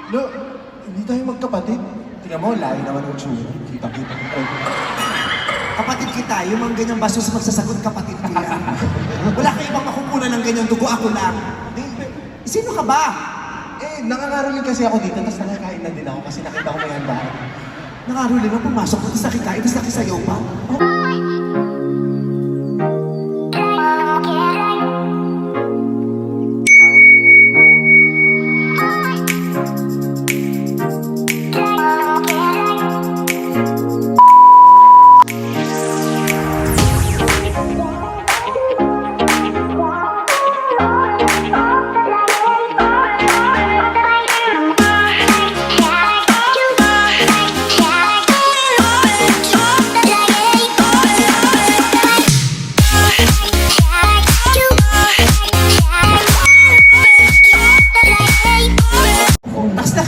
No, hindi tayo magkapatid. Tingnan mo, layo naman ang tsura. Kita-kita ko. Kapatid kita, yung mga ganyang bastos magsasagot, kapatid ko yan. Wala kang ibang makukunan ng ganyang dugo, ako lang. Sino ka ba? Eh, nangangaroling kasi ako dito, tapos nakakain na din ako kasi nakita ko may handaan. Nangaruli mo, pumasok mo, tapos nakikain, tapos nakisayaw pa.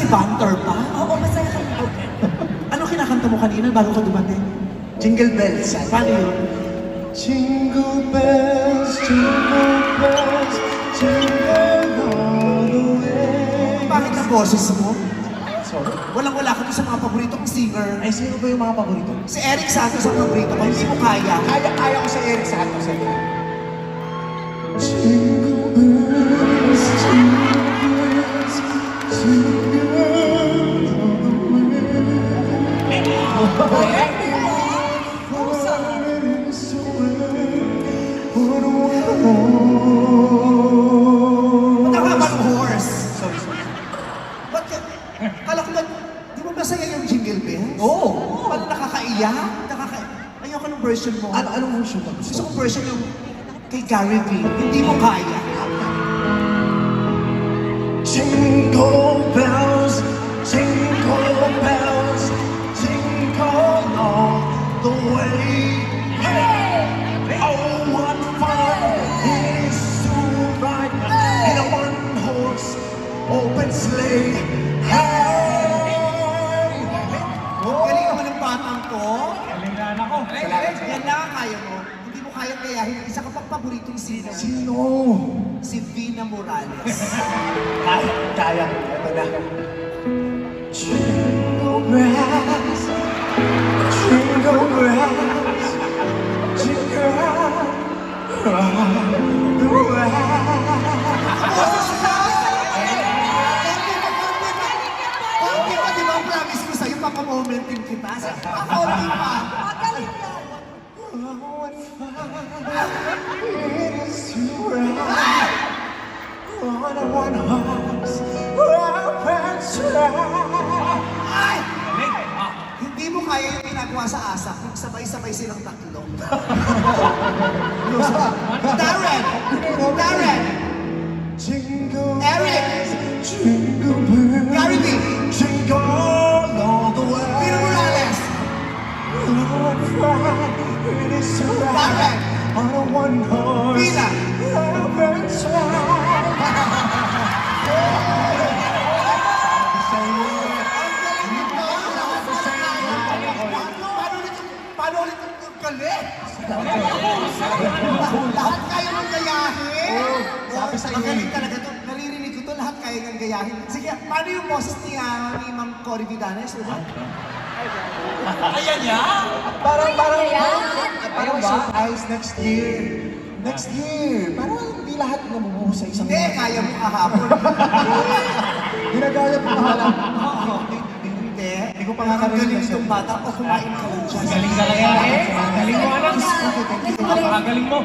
Banter pa? Oo, masaya ka lang. Ano kinakanta mo kanina bago ka dumating? Jingle bells. Paano yun? Jingle bells, jingle bells, jingle all the way. Bakit ang boses mo? Sorry? Walang-wala ka sa mga paborito kong singer. Ay, sino ba yung mga paborito? Si Eric Santos ang paborito ko, hindi mo kaya. Kaya ko sa Eric Santos. Jingle bells, jingle bells, jingle all the way. Mataka ba ng horse? Sorry. Ba't ka? Kala ko ba, di mo masaya yung jingle bells? Oo. Paano nakakaiyak? Ayoko ng version mo. Anong version ba Gusto gusto? kong version yung kay Gary V. Hindi mo kaya. Jingle bells, jingle bells, jingle all the way. Hey! Oh, what fun it is to ride in a one-horse open sleigh. Hey! Galing naman ng batang to. Kalingaan ako. Yan lang ang kaya mo. Hindi mo kaya gayahin. Isa ka pang paborito ni Sino. Sino? Si Vina Morales. Kaya. Ito na. Jingle bells, jingle bells, jingle all the way. Konti pa, di ba? Promise ko sa'yo, papamomentin kita. Konti pa. Magaling yan. It is to ride on a one-horse open sleigh. Ay! Hindi mo kaya yung ginagawa sa ASAP kung sabay-sabay silang tatlo. Darren! Darren! Jingle Eric! bells, jingle bells, Gary V! jingle all the way. Vina Morales! What fun it is to Darren! ride on a one-horse Vina! open sleigh. Paano ulit yung galit? Lahat kaya ng gayahin. Sabi sa iyo. Magaling talaga to. Naririnig ko to, lahat kaya ng gayahin. Sige, paano yung boses ni Ma'am Cory Vidanes? Ayan niya? Parang Yan. surprise next year. Next year. Parang hindi lahat namubuo sa isang Hindi, kaya mo kahapon. Ginagaya ko pahala. Hindi. Hindi ko pa nga Ang narinig galing kasi. itong bata o kumain ka lang dyan. Galing talaga. Galing mo, anak. Napakagaling mo.